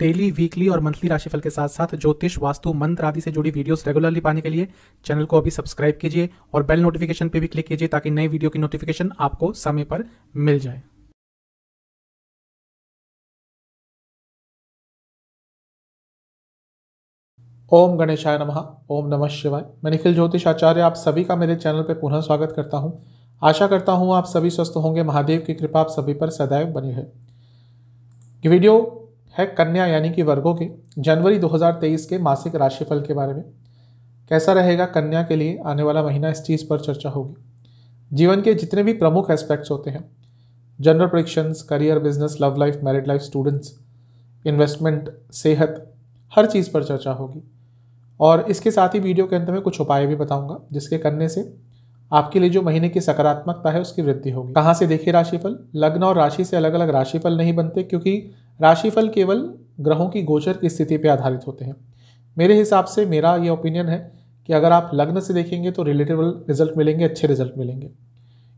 Daily, weekly और monthly राशिफल के साथ साथ ज्योतिष, वास्तु, मंत्र आदि से जुड़ी वीडियोस रेगुलरली पाने के लिए चैनल को अभी सब्सक्राइब कीजिए और बेल नोटिफिकेशन पे भी क्लिक कीजिए ताकि नई वीडियो की नोटिफिकेशन आपको समय पर मिल जाए। ओम गणेशाय नमः। ओम नमः शिवाय। मैं निखिल ज्योतिष आचार्य आप सभी का मेरे चैनल पर पुनः स्वागत करता हूं। आशा करता हूं आप सभी स्वस्थ होंगे। महादेव की कृपा आप सभी पर सदैव बनी है। ये वीडियो है कन्या यानी कि वर्गों के जनवरी 2023 के मासिक राशिफल के बारे में। कैसा रहेगा कन्या के लिए आने वाला महीना, इस चीज़ पर चर्चा होगी। जीवन के जितने भी प्रमुख एस्पेक्ट्स होते हैं, general predictions, career, business, love life, married life, students, investment, सेहत, हर चीज़ पर चर्चा होगी। और इसके साथ ही वीडियो के अंत में कुछ उपाय भी बताऊंगा जिसके करने से आपके लिए जो महीने की सकारात्मकता है उसकी वृद्धि होगी। कहाँ से देखिए राशिफल? लग्न और राशि से अलग अलग राशिफल नहीं बनते, क्योंकि राशिफल केवल ग्रहों की गोचर की स्थिति पर आधारित होते हैं। मेरे हिसाब से मेरा ये ओपिनियन है कि अगर आप लग्न से देखेंगे तो रिलेटेबल रिजल्ट मिलेंगे, अच्छे रिजल्ट मिलेंगे।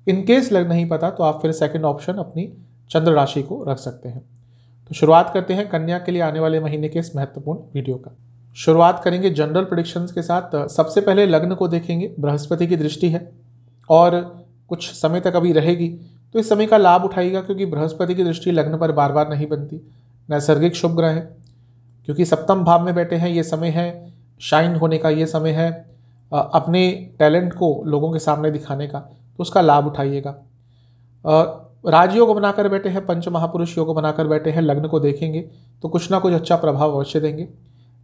इनकेस लग्न नहीं पता तो आप फिर सेकंड ऑप्शन अपनी चंद्र राशि को रख सकते हैं। तो शुरुआत करते हैं कन्या के लिए आने वाले महीने के इस महत्वपूर्ण वीडियो का। शुरुआत करेंगे जनरल प्रेडिक्शंस के साथ। सबसे पहले लग्न को देखेंगे। बृहस्पति की दृष्टि है और कुछ समय तक अभी रहेगी, तो इस समय का लाभ उठाइएगा, क्योंकि बृहस्पति की दृष्टि लग्न पर बार बार नहीं बनती। नैसर्गिक शुभ ग्रह है, क्योंकि सप्तम भाव में बैठे हैं। ये समय है शाइन होने का, ये समय है अपने टैलेंट को लोगों के सामने दिखाने का, तो उसका लाभ उठाइएगा। राजयोग बनाकर बैठे हैं, पंच महापुरुष योग बनाकर बैठे हैं। लग्न को देखेंगे तो कुछ ना कुछ अच्छा प्रभाव अवश्य देंगे,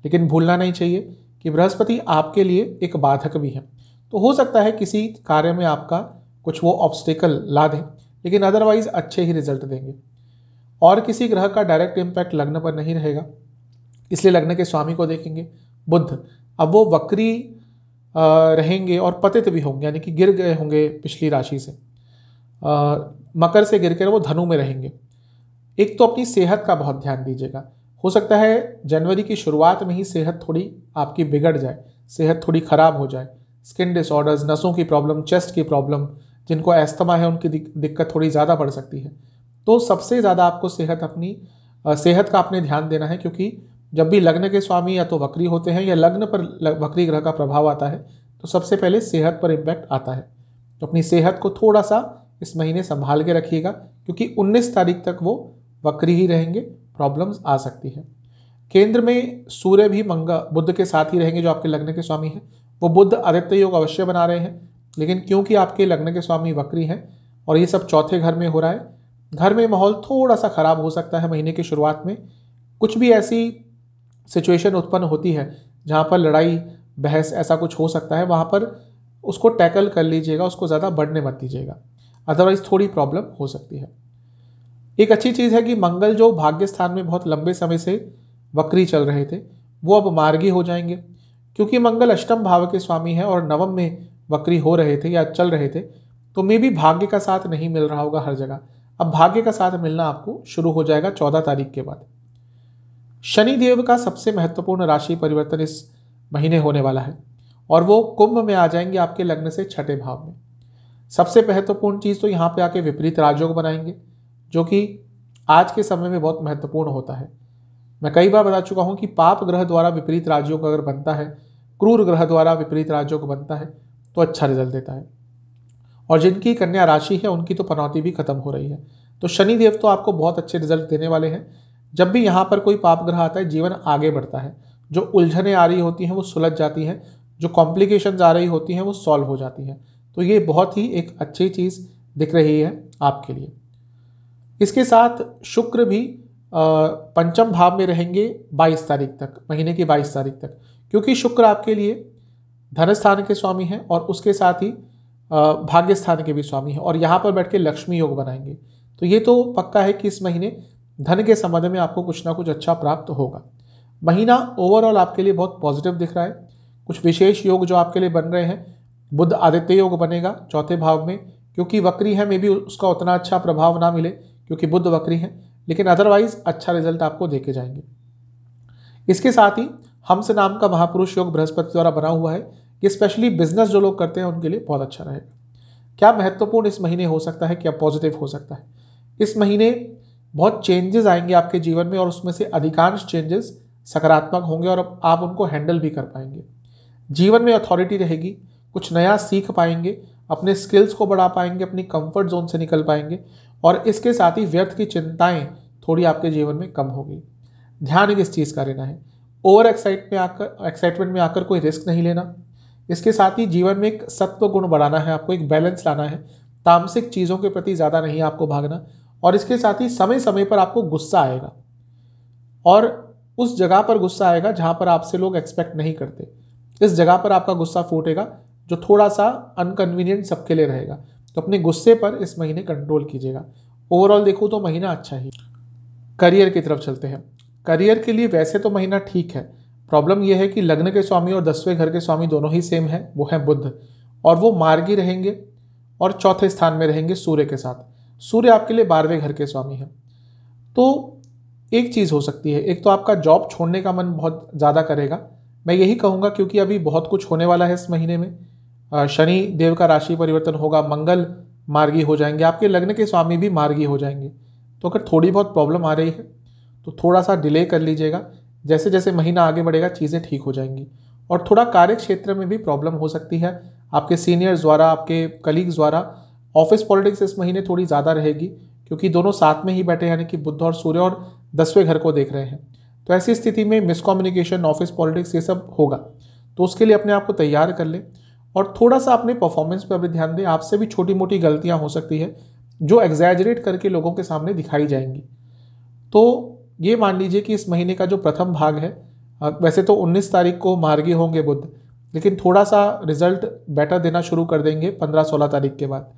लेकिन भूलना नहीं चाहिए कि बृहस्पति आपके लिए एक बाधक भी है। तो हो सकता है किसी कार्य में आपका कुछ वो ऑब्स्टेकल ला दें, लेकिन अदरवाइज अच्छे ही रिजल्ट देंगे। और किसी ग्रह का डायरेक्ट इम्पैक्ट लग्न पर नहीं रहेगा, इसलिए लग्न के स्वामी को देखेंगे बुध। अब वो वक्री रहेंगे और पतित भी होंगे, यानी कि गिर गए होंगे पिछली राशि से। मकर से गिरकर वो धनु में रहेंगे। एक तो अपनी सेहत का बहुत ध्यान दीजिएगा। हो सकता है जनवरी की शुरुआत में ही सेहत थोड़ी आपकी बिगड़ जाए, सेहत थोड़ी खराब हो जाए। स्किन डिसऑर्डर्स, नसों की प्रॉब्लम, चेस्ट की प्रॉब्लम, जिनको एस्थमा है उनकी दिक्कत थोड़ी ज़्यादा बढ़ सकती है। तो सबसे ज़्यादा आपको सेहत का अपने ध्यान देना है, क्योंकि जब भी लग्न के स्वामी या तो वक्री होते हैं या लग्न पर वक्री ग्रह का प्रभाव आता है तो सबसे पहले सेहत पर इम्पैक्ट आता है। तो अपनी सेहत को थोड़ा सा इस महीने संभाल के रखिएगा, क्योंकि 19 तारीख तक वो वक्री ही रहेंगे, प्रॉब्लम्स आ सकती है। केंद्र में सूर्य भी बुध के साथ ही रहेंगे, जो आपके लग्न के स्वामी हैं। वो बुध आदित्य योग अवश्य बना रहे हैं, लेकिन क्योंकि आपके लग्न के स्वामी वक्री हैं और ये सब चौथे घर में हो रहा है, घर में माहौल थोड़ा सा खराब हो सकता है महीने की शुरुआत में। कुछ भी ऐसी सिचुएशन उत्पन्न होती है जहाँ पर लड़ाई बहस ऐसा कुछ हो सकता है, वहाँ पर उसको टैकल कर लीजिएगा, उसको ज़्यादा बढ़ने मत दीजिएगा, अदरवाइज थोड़ी प्रॉब्लम हो सकती है। एक अच्छी चीज़ है कि मंगल जो भाग्य स्थान में बहुत लंबे समय से वक्री चल रहे थे, वो अब मार्गी हो जाएंगे, क्योंकि मंगल अष्टम भाव के स्वामी है और नवम में वक्री हो रहे थे या चल रहे थे। तो मे भी भाग्य का साथ नहीं मिल रहा होगा हर जगह, अब भाग्य का साथ मिलना आपको शुरू हो जाएगा 14 तारीख के बाद। शनिदेव का सबसे महत्वपूर्ण राशि परिवर्तन इस महीने होने वाला है और वो कुंभ में आ जाएंगे आपके लग्न से छठे भाव में। सबसे महत्वपूर्ण चीज़ तो यहाँ पे आके विपरीत राजयोग बनाएंगे, जो कि आज के समय में बहुत महत्वपूर्ण होता है। मैं कई बार बता चुका हूँ कि पाप ग्रह द्वारा विपरीत राजयोग अगर बनता है, क्रूर ग्रह द्वारा विपरीत राजयोग बनता है, तो अच्छा रिजल्ट देता है। और जिनकी कन्या राशि है उनकी तो पनौती भी खत्म हो रही है। तो शनिदेव तो आपको बहुत अच्छे रिजल्ट देने वाले हैं। जब भी यहाँ पर कोई पाप ग्रह आता है, जीवन आगे बढ़ता है। जो उलझनें आ रही होती हैं वो सुलझ जाती हैं, जो कॉम्प्लिकेशंस आ रही होती हैं वो सॉल्व हो जाती हैं। तो ये बहुत ही एक अच्छी चीज़ दिख रही है आपके लिए। इसके साथ शुक्र भी पंचम भाव में रहेंगे 22 तारीख तक, महीने की 22 तारीख तक, क्योंकि शुक्र आपके लिए धन स्थान के स्वामी हैं और उसके साथ ही भाग्य स्थान के भी स्वामी हैं, और यहाँ पर बैठ के लक्ष्मी योग बनाएंगे। तो ये तो पक्का है कि इस महीने धन के संबंध में आपको कुछ ना कुछ अच्छा प्राप्त होगा। महीना ओवरऑल आपके लिए बहुत पॉजिटिव दिख रहा है। कुछ विशेष योग जो आपके लिए बन रहे हैं, बुध आदित्य योग बनेगा चौथे भाव में, क्योंकि वक्री है, मे भी उसका उतना अच्छा प्रभाव ना मिले क्योंकि बुध वक्री है, लेकिन अदरवाइज अच्छा रिजल्ट आपको देके जाएंगे। इसके साथ ही हंस नाम का महापुरुष योग बृहस्पति द्वारा बना हुआ है, ये स्पेशली बिजनेस जो लोग करते हैं उनके लिए बहुत अच्छा रहेगा। क्या महत्वपूर्ण इस महीने हो सकता है, क्या पॉजिटिव हो सकता है? इस महीने बहुत चेंजेस आएंगे आपके जीवन में और उसमें से अधिकांश चेंजेस सकारात्मक होंगे और अब आप उनको हैंडल भी कर पाएंगे। जीवन में अथॉरिटी रहेगी, कुछ नया सीख पाएंगे, अपने स्किल्स को बढ़ा पाएंगे, अपनी कंफर्ट जोन से निकल पाएंगे और इसके साथ ही व्यर्थ की चिंताएं थोड़ी आपके जीवन में कम होगी। ध्यान किस चीज़ का रहना है, ओवर एक्साइटमेंट में आकर कोई रिस्क नहीं लेना। इसके साथ ही जीवन में एक सत्व गुण बढ़ाना है, आपको एक बैलेंस लाना है, तामसिक चीज़ों के प्रति ज़्यादा नहीं आपको भागना। और इसके साथ ही समय समय पर आपको गुस्सा आएगा और उस जगह पर गुस्सा आएगा जहाँ पर आपसे लोग एक्सपेक्ट नहीं करते। इस जगह पर आपका गुस्सा फूटेगा जो थोड़ा सा अनकन्वीनियंट सबके लिए रहेगा। तो अपने गुस्से पर इस महीने कंट्रोल कीजिएगा। ओवरऑल देखूँ तो महीना अच्छा ही। करियर की तरफ चलते हैं। करियर के लिए वैसे तो महीना ठीक है, प्रॉब्लम यह है कि लग्न के स्वामी और 10वें घर के स्वामी दोनों ही सेम है, वो है बुध, और वो मार्गी रहेंगे और चौथे स्थान में रहेंगे सूर्य के साथ। सूर्य आपके लिए 12वें घर के स्वामी हैं। तो एक चीज़ हो सकती है, एक तो आपका जॉब छोड़ने का मन बहुत ज़्यादा करेगा, मैं यही कहूँगा, क्योंकि अभी बहुत कुछ होने वाला है इस महीने में। शनि देव का राशि परिवर्तन होगा, मंगल मार्गी हो जाएंगे, आपके लग्न के स्वामी भी मार्गी हो जाएंगे। तो अगर थोड़ी बहुत प्रॉब्लम आ रही है तो थोड़ा सा डिले कर लीजिएगा, जैसे जैसे महीना आगे बढ़ेगा चीज़ें ठीक हो जाएंगी। और थोड़ा कार्य क्षेत्र में भी प्रॉब्लम हो सकती है, आपके सीनियर्स द्वारा, आपके कलीग्स द्वारा। ऑफिस पॉलिटिक्स इस महीने थोड़ी ज़्यादा रहेगी, क्योंकि दोनों साथ में ही बैठे, यानी कि बुध और सूर्य, और 10वें घर को देख रहे हैं। तो ऐसी स्थिति में मिसकम्युनिकेशन, ऑफिस पॉलिटिक्स, ये सब होगा। तो उसके लिए अपने आप को तैयार कर लें और थोड़ा सा अपने परफॉर्मेंस पर भी ध्यान दें। आपसे भी छोटी मोटी गलतियां हो सकती है जो एग्जैजरेट करके लोगों के सामने दिखाई जाएंगी। तो ये मान लीजिए कि इस महीने का जो प्रथम भाग है, वैसे तो 19 तारीख को मार्गी होंगे बुध, लेकिन थोड़ा सा रिजल्ट बेटर देना शुरू कर देंगे 15-16 तारीख के बाद।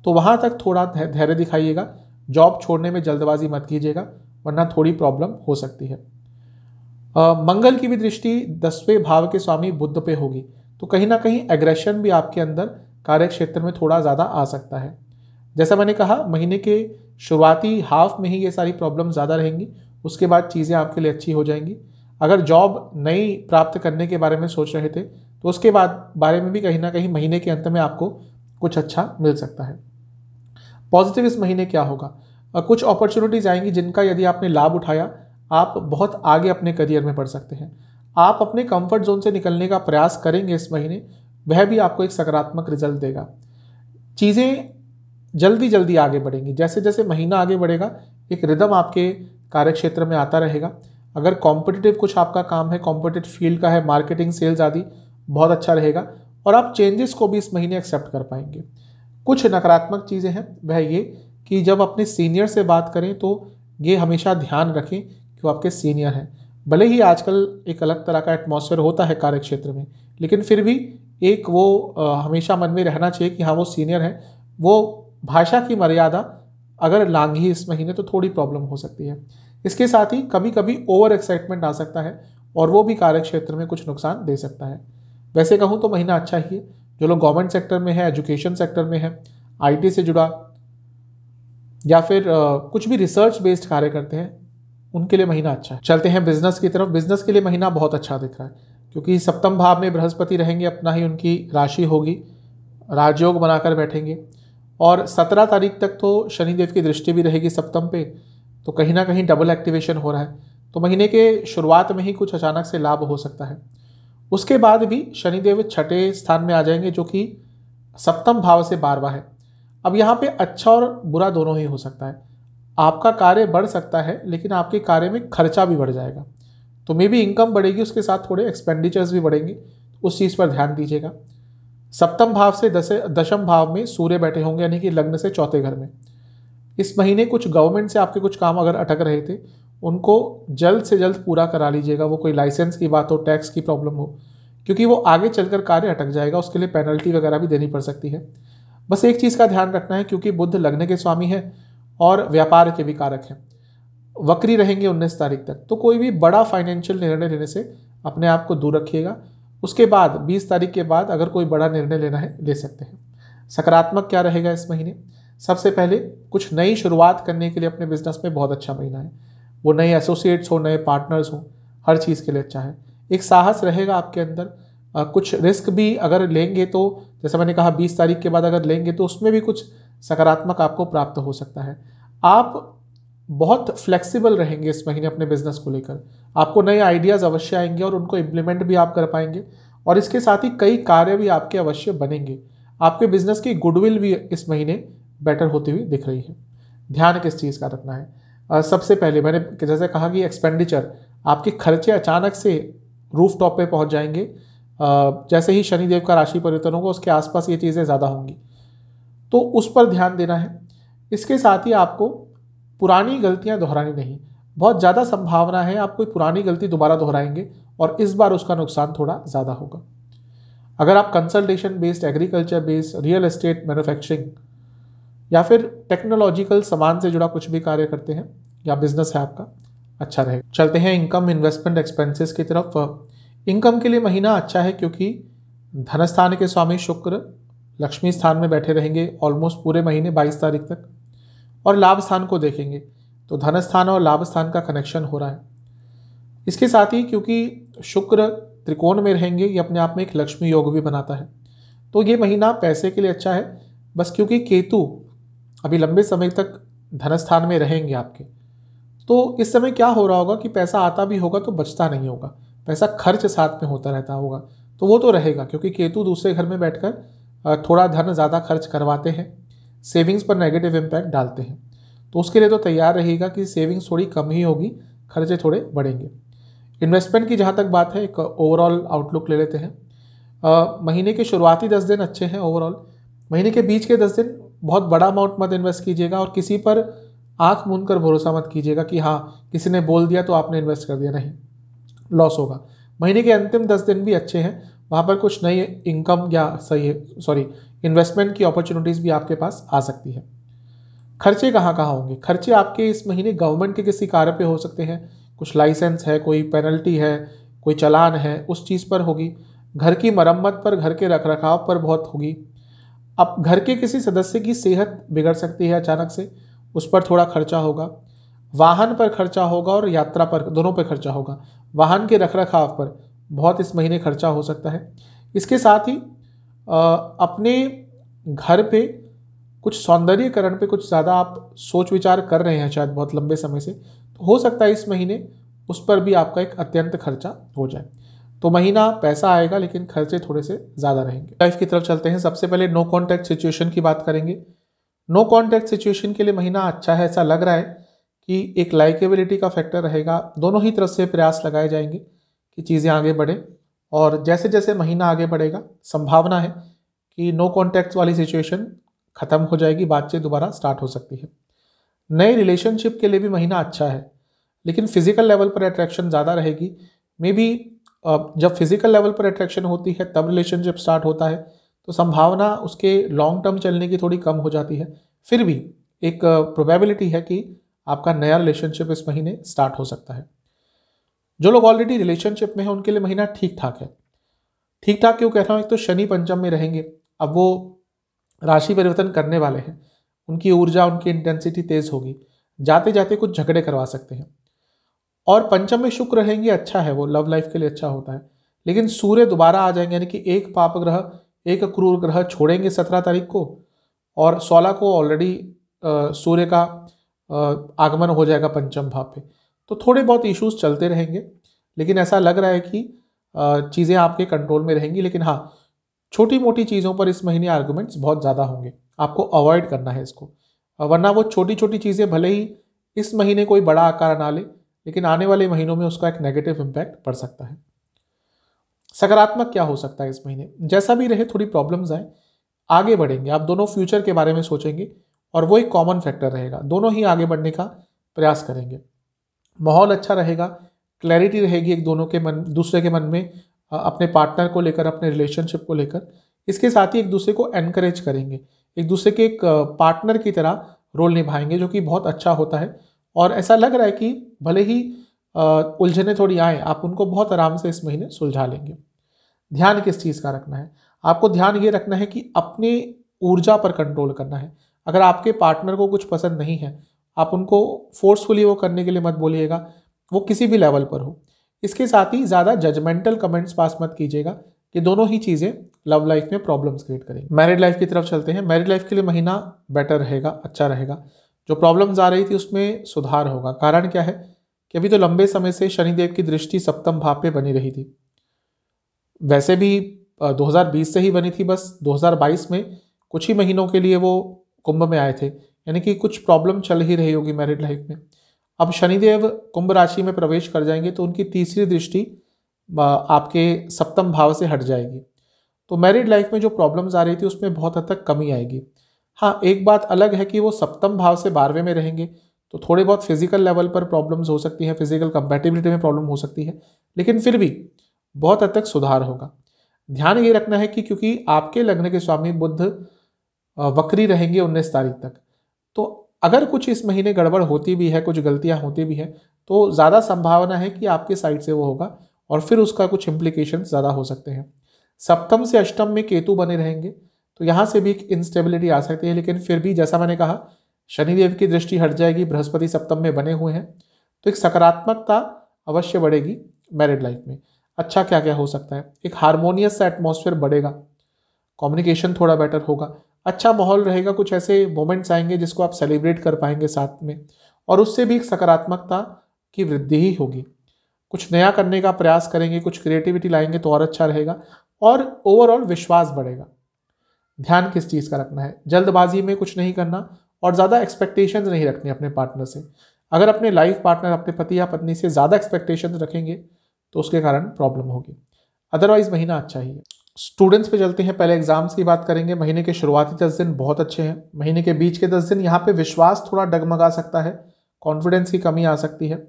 तो वहाँ तक थोड़ा धैर्य दिखाइएगा, जॉब छोड़ने में जल्दबाजी मत कीजिएगा, वरना थोड़ी प्रॉब्लम हो सकती है। मंगल की भी दृष्टि 10वें भाव के स्वामी बुध पे होगी, तो कहीं ना कहीं एग्रेशन भी आपके अंदर कार्य क्षेत्र में थोड़ा ज़्यादा आ सकता है। जैसा मैंने कहा, महीने के शुरुआती हाफ में ही ये सारी प्रॉब्लम ज़्यादा रहेंगी, उसके बाद चीज़ें आपके लिए अच्छी हो जाएंगी। अगर जॉब नई प्राप्त करने के बारे में सोच रहे थे तो उसके बाद बारे में भी कहीं ना कहीं महीने के अंत में आपको कुछ अच्छा मिल सकता है। पॉजिटिव इस महीने क्या होगा, कुछ अपॉर्चुनिटीज़ आएंगी जिनका यदि आपने लाभ उठाया, आप बहुत आगे अपने करियर में बढ़ सकते हैं। आप अपने कंफर्ट जोन से निकलने का प्रयास करेंगे इस महीने, वह भी आपको एक सकारात्मक रिजल्ट देगा। चीज़ें जल्दी जल्दी आगे बढ़ेंगी, जैसे जैसे महीना आगे बढ़ेगा एक रिदम आपके कार्य क्षेत्र में आता रहेगा। अगर कॉम्पिटिटिव कुछ आपका काम है, कॉम्पिटिटिव फील्ड का है, मार्केटिंग, सेल्स आदि, बहुत अच्छा रहेगा और आप चेंजेस को भी इस महीने एक्सेप्ट कर पाएंगे। कुछ नकारात्मक चीज़ें हैं, वह ये कि जब अपने सीनियर से बात करें तो ये हमेशा ध्यान रखें कि वो आपके सीनियर हैं। भले ही आजकल एक अलग तरह का एटमॉस्फेयर होता है कार्य क्षेत्र में, लेकिन फिर भी एक वो हमेशा मन में रहना चाहिए कि हाँ वो सीनियर है। वो भाषा की मर्यादा अगर लांघी इस महीने तो थोड़ी प्रॉब्लम हो सकती है। इसके साथ ही कभी कभी ओवर एक्साइटमेंट आ सकता है और वो भी कार्य क्षेत्र में कुछ नुकसान दे सकता है। वैसे कहूँ तो महीना अच्छा ही है। जो लोग गवर्नमेंट सेक्टर में है, एजुकेशन सेक्टर में है, IT से जुड़ा या फिर कुछ भी रिसर्च बेस्ड कार्य करते हैं, उनके लिए महीना अच्छा है। चलते हैं बिजनेस की तरफ। बिजनेस के लिए महीना बहुत अच्छा दिख रहा है, क्योंकि सप्तम भाव में बृहस्पति रहेंगे, अपना ही उनकी राशि होगी, राजयोग बनाकर बैठेंगे। और 17 तारीख तक तो शनिदेव की दृष्टि भी रहेगी सप्तम पे, तो कहीं ना कहीं डबल एक्टिवेशन हो रहा है। तो महीने के शुरुआत में ही कुछ अचानक से लाभ हो सकता है। उसके बाद भी शनिदेव 6ठे स्थान में आ जाएंगे, जो कि सप्तम भाव से 12वां है। अब यहाँ पे अच्छा और बुरा दोनों ही हो सकता है। आपका कार्य बढ़ सकता है, लेकिन आपके कार्य में खर्चा भी बढ़ जाएगा। तो मे बी इनकम बढ़ेगी, उसके साथ थोड़े एक्सपेंडिचर्स भी बढ़ेंगे, उस चीज़ पर ध्यान दीजिएगा। सप्तम भाव से दशम भाव में सूर्य बैठे होंगे, यानी कि लग्न से चौथे घर में। इस महीने कुछ गवर्नमेंट से आपके कुछ काम अगर अटक रहे थे, उनको जल्द से जल्द पूरा करा लीजिएगा। वो कोई लाइसेंस की बात हो, टैक्स की प्रॉब्लम हो, क्योंकि वो आगे चलकर कार्य अटक जाएगा, उसके लिए पेनल्टी वगैरह भी देनी पड़ सकती है। बस एक चीज़ का ध्यान रखना है, क्योंकि बुध लग्न के स्वामी है और व्यापार के भी कारक हैं, वक्री रहेंगे 19 तारीख तक। तो कोई भी बड़ा फाइनेंशियल निर्णय लेने से अपने आप को दूर रखिएगा। उसके बाद 20 तारीख के बाद अगर कोई बड़ा निर्णय लेना है, ले सकते हैं। सकारात्मक क्या रहेगा इस महीने? सबसे पहले कुछ नई शुरुआत करने के लिए अपने बिजनेस में बहुत अच्छा महीना है। वो नए एसोसिएट्स हो, नए पार्टनर्स हो, हर चीज़ के लिए अच्छा है। एक साहस रहेगा आपके अंदर। कुछ रिस्क भी अगर लेंगे तो, जैसा मैंने कहा 20 तारीख के बाद अगर लेंगे तो उसमें भी कुछ सकारात्मक आपको प्राप्त हो सकता है। आप बहुत फ्लेक्सिबल रहेंगे इस महीने अपने बिजनेस को लेकर। आपको नए आइडियाज़ अवश्य आएंगे और उनको इम्प्लीमेंट भी आप कर पाएंगे, और इसके साथ ही कई कार्य भी आपके अवश्य बनेंगे। आपके बिजनेस की गुडविल भी इस महीने बेटर होती हुई दिख रही है। ध्यान किस चीज़ का रखना है? सबसे पहले मैंने जैसे कहा कि एक्सपेंडिचर, आपके खर्चे अचानक से रूफ टॉप पे पहुंच जाएंगे। जैसे ही शनिदेव का राशि परिवर्तन होगा उसके आसपास ये चीज़ें ज़्यादा होंगी, तो उस पर ध्यान देना है। इसके साथ ही आपको पुरानी गलतियां दोहरानी नहीं। बहुत ज़्यादा संभावना है आप कोई पुरानी गलती दोबारा दोहराएंगे और इस बार उसका नुकसान थोड़ा ज़्यादा होगा। अगर आप consultation based, agriculture based, real estate, manufacturing या फिर टेक्नोलॉजिकल सामान से जुड़ा कुछ भी कार्य करते हैं या बिजनेस है आपका, अच्छा रहेगा। चलते हैं इनकम, इन्वेस्टमेंट, एक्सपेंसेस की तरफ। इनकम के लिए महीना अच्छा है क्योंकि धनस्थान के स्वामी शुक्र लक्ष्मी स्थान में बैठे रहेंगे ऑलमोस्ट पूरे महीने 22 तारीख तक, और लाभ स्थान को देखेंगे तो धन स्थान और लाभ स्थान का कनेक्शन हो रहा है। इसके साथ ही क्योंकि शुक्र त्रिकोण में रहेंगे, ये अपने आप में एक लक्ष्मी योग भी बनाता है, तो ये महीना पैसे के लिए अच्छा है। बस क्योंकि केतु अभी लंबे समय तक धन स्थान में रहेंगे आपके, तो इस समय क्या हो रहा होगा कि पैसा आता भी होगा तो बचता नहीं होगा, पैसा खर्च साथ में होता रहता होगा, तो वो तो रहेगा क्योंकि केतु दूसरे घर में बैठकर थोड़ा धन ज़्यादा खर्च करवाते हैं, सेविंग्स पर नेगेटिव इम्पैक्ट डालते हैं। तो उसके लिए तो तैयार रहिएगा कि सेविंग्स थोड़ी कम ही होगी, खर्चे थोड़े बढ़ेंगे। इन्वेस्टमेंट की जहाँ तक बात है, एक ओवरऑल आउटलुक ले लेते हैं। महीने के शुरुआती 10 दिन अच्छे हैं ओवरऑल। महीने के बीच के 10 दिन बहुत बड़ा अमाउंट मत इन्वेस्ट कीजिएगा और किसी पर आंख मूंद कर भरोसा मत कीजिएगा कि हाँ किसी ने बोल दिया तो आपने इन्वेस्ट कर दिया, नहीं, लॉस होगा। महीने के अंतिम 10 दिन भी अच्छे हैं, वहाँ पर कुछ नई इनकम या इन्वेस्टमेंट की अपॉर्चुनिटीज़ भी आपके पास आ सकती है। खर्चे कहाँ कहाँ होंगे? खर्चे आपके इस महीने गवर्नमेंट के किसी कार्य पे हो सकते हैं, कुछ लाइसेंस है, कोई पेनल्टी है, कोई चालान है, उस चीज़ पर होगी। घर की मरम्मत पर, घर के रखरखाव पर बहुत होगी। अब घर के किसी सदस्य की सेहत बिगड़ सकती है अचानक से, उस पर थोड़ा खर्चा होगा। वाहन पर खर्चा होगा और यात्रा पर, दोनों पर खर्चा होगा। वाहन के रखरखाव पर बहुत इस महीने खर्चा हो सकता है। इसके साथ ही अपने घर पे कुछ सौंदर्यीकरण पे कुछ ज़्यादा आप सोच विचार कर रहे हैं शायद बहुत लंबे समय से, तो हो सकता है इस महीने उस पर भी आपका एक अत्यंत खर्चा हो जाए। तो महीना पैसा आएगा लेकिन खर्चे थोड़े से ज़्यादा रहेंगे। लाइफ की तरफ चलते हैं। सबसे पहले नो कॉन्टैक्ट सिचुएशन की बात करेंगे। नो कॉन्टैक्ट सिचुएशन के लिए महीना अच्छा है। ऐसा लग रहा है कि एक लाइकेबिलिटी का फैक्टर रहेगा, दोनों ही तरफ से प्रयास लगाए जाएंगे कि चीज़ें आगे बढ़े, और जैसे जैसे महीना आगे बढ़ेगा संभावना है कि नो कॉन्टैक्ट वाली सिचुएशन खत्म हो जाएगी, बातचीत दोबारा स्टार्ट हो सकती है। नए रिलेशनशिप के लिए भी महीना अच्छा है, लेकिन फिजिकल लेवल पर अट्रैक्शन ज़्यादा रहेगी। मे बी जब फिजिकल लेवल पर अट्रैक्शन होती है तब रिलेशनशिप स्टार्ट होता है, तो संभावना उसके लॉन्ग टर्म चलने की थोड़ी कम हो जाती है। फिर भी एक प्रोबेबिलिटी है कि आपका नया रिलेशनशिप इस महीने स्टार्ट हो सकता है। जो लोग ऑलरेडी रिलेशनशिप में हैं उनके लिए महीना ठीक ठाक है। ठीक ठाक क्यों कह रहा हूँ? एक तो शनि पंचम में रहेंगे, अब वो राशि परिवर्तन करने वाले हैं, उनकी ऊर्जा, उनकी इंटेंसिटी तेज होगी, जाते जाते कुछ झगड़े करवा सकते हैं। और पंचम में शुक्र रहेंगे, अच्छा है, वो लव लाइफ के लिए अच्छा होता है। लेकिन सूर्य दोबारा आ जाएंगे, यानी कि एक पाप ग्रह, एक क्रूर ग्रह छोड़ेंगे 17 तारीख को, और 16 को ऑलरेडी सूर्य का आगमन हो जाएगा पंचम भाव पे। तो थोड़े बहुत इश्यूज चलते रहेंगे, लेकिन ऐसा लग रहा है कि चीज़ें आपके कंट्रोल में रहेंगी। लेकिन हाँ, छोटी मोटी चीज़ों पर इस महीने आर्गुमेंट्स बहुत ज़्यादा होंगे, आपको अवॉइड करना है इसको, वरना वो छोटी छोटी चीज़ें भले ही इस महीने कोई बड़ा आकार ना ले, लेकिन आने वाले महीनों में उसका एक नेगेटिव इम्पैक्ट पड़ सकता है। सकारात्मक क्या हो सकता है इस महीने? जैसा भी रहे, थोड़ी प्रॉब्लम्स आए, आगे बढ़ेंगे। आप दोनों फ्यूचर के बारे में सोचेंगे और वो एक कॉमन फैक्टर रहेगा, दोनों ही आगे बढ़ने का प्रयास करेंगे। माहौल अच्छा रहेगा, क्लैरिटी रहेगी एक दोनों के मन, दूसरे के मन में, अपने पार्टनर को लेकर, अपने रिलेशनशिप को लेकर। इसके साथ ही एक दूसरे को एनकरेज करेंगे, एक दूसरे के एक पार्टनर की तरह रोल निभाएंगे, जो कि बहुत अच्छा होता है। और ऐसा लग रहा है कि भले ही उलझने थोड़ी आए, आप उनको बहुत आराम से इस महीने सुलझा लेंगे। ध्यान किस चीज़ का रखना है? आपको ध्यान ये रखना है कि अपनी ऊर्जा पर कंट्रोल करना है। अगर आपके पार्टनर को कुछ पसंद नहीं है, आप उनको फोर्सफुली वो करने के लिए मत बोलिएगा, वो किसी भी लेवल पर हो। इसके साथ ही ज़्यादा जजमेंटल कमेंट्स पास मत कीजिएगा, कि दोनों ही चीज़ें लव लाइफ में प्रॉब्लम्स क्रिएट करेंगी। मैरिड लाइफ की तरफ चलते हैं। मैरिड लाइफ के लिए महीना बेटर रहेगा, अच्छा रहेगा। जो प्रॉब्लम्स आ रही थी उसमें सुधार होगा। कारण क्या है कि अभी तो लंबे समय से शनिदेव की दृष्टि सप्तम भाव पे बनी रही थी। वैसे भी 2020 से ही बनी थी, बस 2022 में कुछ ही महीनों के लिए वो कुंभ में आए थे, यानी कि कुछ प्रॉब्लम चल ही रही होगी मैरिड लाइफ में। अब शनिदेव कुंभ राशि में प्रवेश कर जाएंगे तो उनकी तीसरी दृष्टि आपके सप्तम भाव से हट जाएगी, तो मैरिड लाइफ में जो प्रॉब्लम्स आ रही थी उसमें बहुत हद तक कमी आएगी। हाँ, एक बात अलग है कि वो सप्तम भाव से 12वें में रहेंगे तो थोड़े बहुत फिजिकल लेवल पर प्रॉब्लम्स हो सकती हैं, फिजिकल कंपैटिबिलिटी में प्रॉब्लम हो सकती है, लेकिन फिर भी बहुत हद तक सुधार होगा। ध्यान ये रखना है कि क्योंकि आपके लग्न के स्वामी बुध वक्री रहेंगे 19 तारीख तक, तो अगर कुछ इस महीने गड़बड़ होती भी है, कुछ गलतियां होती भी है, तो ज़्यादा संभावना है कि आपके साइड से वो होगा और फिर उसका कुछ इम्प्लीकेशन ज़्यादा हो सकते हैं। सप्तम से अष्टम में केतु बने रहेंगे तो यहाँ से भी एक इंस्टेबिलिटी आ सकती है, लेकिन फिर भी जैसा मैंने कहा शनिदेव की दृष्टि हट जाएगी, बृहस्पति सप्तम में बने हुए हैं, तो एक सकारात्मकता अवश्य बढ़ेगी मैरिड लाइफ में। अच्छा क्या क्या हो सकता है, एक हारमोनियस सा एटमॉस्फेयर बढ़ेगा, कम्युनिकेशन थोड़ा बेटर होगा, अच्छा माहौल रहेगा, कुछ ऐसे मोमेंट्स आएंगे जिसको आप सेलिब्रेट कर पाएंगे साथ में, और उससे भी एक सकारात्मकता की वृद्धि ही होगी। कुछ नया करने का प्रयास करेंगे, कुछ क्रिएटिविटी लाएंगे तो और अच्छा रहेगा, और ओवरऑल विश्वास बढ़ेगा। ध्यान किस चीज़ का रखना है, जल्दबाजी में कुछ नहीं करना और ज़्यादा एक्सपेक्टेशंस नहीं रखनी अपने पार्टनर से। अगर अपने लाइफ पार्टनर, अपने पति या पत्नी से ज़्यादा एक्सपेक्टेशंस रखेंगे तो उसके कारण प्रॉब्लम होगी। अदरवाइज महीना अच्छा ही है। स्टूडेंट्स पे चलते हैं, पहले एग्जाम्स की बात करेंगे। महीने के शुरुआती 10 दिन बहुत अच्छे हैं। महीने के बीच के 10 दिन यहाँ पे विश्वास थोड़ा डगमगा सकता है, कॉन्फिडेंस की कमी आ सकती है।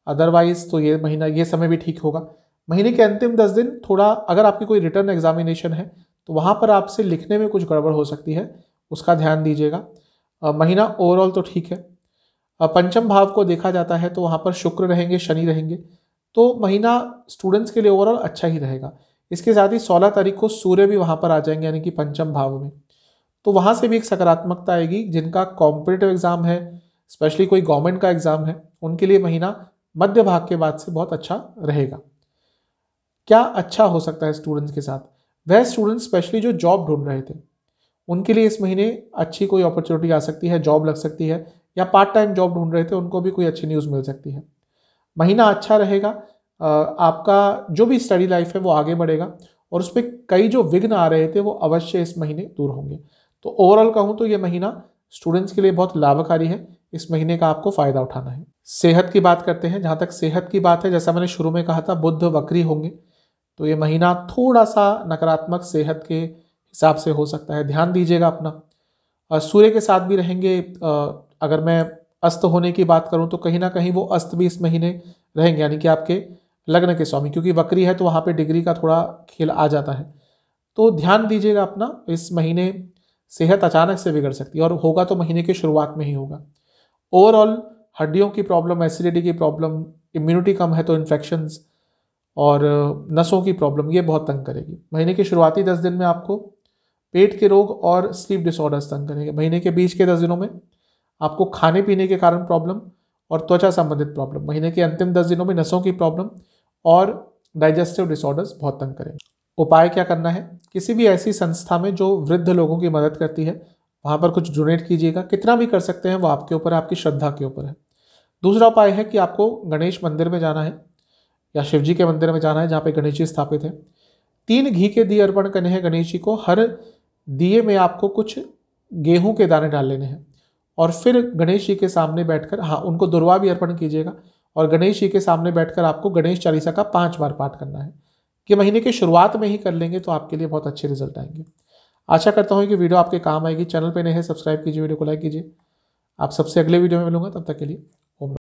अदरवाइज तो ये महीना, ये समय भी ठीक होगा। महीने के अंतिम 10 दिन थोड़ा, अगर आपकी कोई रिटर्न एग्जामिनेशन है तो वहाँ पर आपसे लिखने में कुछ गड़बड़ हो सकती है, उसका ध्यान दीजिएगा। महीना ओवरऑल तो ठीक है। पंचम भाव को देखा जाता है तो वहाँ पर शुक्र रहेंगे, शनि रहेंगे, तो महीना स्टूडेंट्स के लिए ओवरऑल अच्छा ही रहेगा। इसके साथ ही 16 तारीख को सूर्य भी वहाँ पर आ जाएंगे, यानी कि पंचम भाव में, तो वहाँ से भी एक सकारात्मकता आएगी। जिनका कॉम्पिटिटिव एग्जाम है, स्पेशली कोई गवर्नमेंट का एग्जाम है, उनके लिए महीना मध्य भाग के बाद से बहुत अच्छा रहेगा। क्या अच्छा हो सकता है स्टूडेंट्स के साथ, वह स्टूडेंट्स स्पेशली जो जॉब ढूंढ रहे थे उनके लिए इस महीने अच्छी कोई अपॉर्चुनिटी आ सकती है, जॉब लग सकती है, या पार्ट टाइम जॉब ढूंढ रहे थे उनको भी कोई अच्छी न्यूज़ मिल सकती है। महीना अच्छा रहेगा। आपका जो भी स्टडी लाइफ है वो आगे बढ़ेगा और उस पर कई जो विघ्न आ रहे थे वो अवश्य इस महीने दूर होंगे। तो ओवरऑल कहूँ तो ये महीना स्टूडेंट्स के लिए बहुत लाभकारी है। इस महीने का आपको फ़ायदा उठाना है। सेहत की बात करते हैं। जहाँ तक सेहत की बात है, जैसा मैंने शुरू में कहा था, बुध वक्री होंगे तो ये महीना थोड़ा सा नकारात्मक सेहत के हिसाब से हो सकता है, ध्यान दीजिएगा अपना। सूर्य के साथ भी रहेंगे। अगर मैं अस्त होने की बात करूं तो कहीं ना कहीं वो अस्त भी इस महीने रहेंगे, यानी कि आपके लग्न के स्वामी, क्योंकि वक्री है तो वहाँ पे डिग्री का थोड़ा खेल आ जाता है। तो ध्यान दीजिएगा अपना, इस महीने सेहत अचानक से बिगड़ सकती है और होगा तो महीने के शुरुआत में ही होगा। ओवरऑल हड्डियों की प्रॉब्लम, एसिडिटी की प्रॉब्लम, इम्यूनिटी कम है तो इन्फेक्शंस और नसों की प्रॉब्लम, ये बहुत तंग करेगी। महीने के शुरुआती 10 दिन में आपको पेट के रोग और स्लीप डिसऑर्डर्स तंग करेंगे। महीने के बीच के 10 दिनों में आपको खाने पीने के कारण प्रॉब्लम और त्वचा संबंधित प्रॉब्लम। महीने के अंतिम 10 दिनों में नसों की प्रॉब्लम और डाइजेस्टिव डिसऑर्डर्स बहुत तंग करेंगे। उपाय क्या करना है, किसी भी ऐसी संस्था में जो वृद्ध लोगों की मदद करती है वहाँ पर कुछ डोनेट कीजिएगा। कितना भी कर सकते हैं वो आपके ऊपर है, आपकी श्रद्धा के ऊपर है। दूसरा उपाय है कि आपको गणेश मंदिर में जाना है या शिव जी के मंदिर में जाना है जहाँ पे गणेश जी स्थापित है। 3 घी के दिए अर्पण करने हैं गणेश जी को। हर दिए में आपको कुछ गेहूं के दाने डाल लेने हैं और फिर गणेश जी के सामने बैठकर, हाँ, उनको दुर्वा भी अर्पण कीजिएगा और गणेश जी के सामने बैठकर आपको गणेश चालीसा का 5 बार पाठ करना है। कि महीने की शुरुआत में ही कर लेंगे तो आपके लिए बहुत अच्छे रिजल्ट आएंगे। आशा करता हूँ कि वीडियो आपके काम आएगी। चैनल पर नए हैं, सब्सक्राइब कीजिए, वीडियो को लाइक कीजिए। आप सबसे अगले वीडियो में मिलूंगा, तब तक के लिए ओम।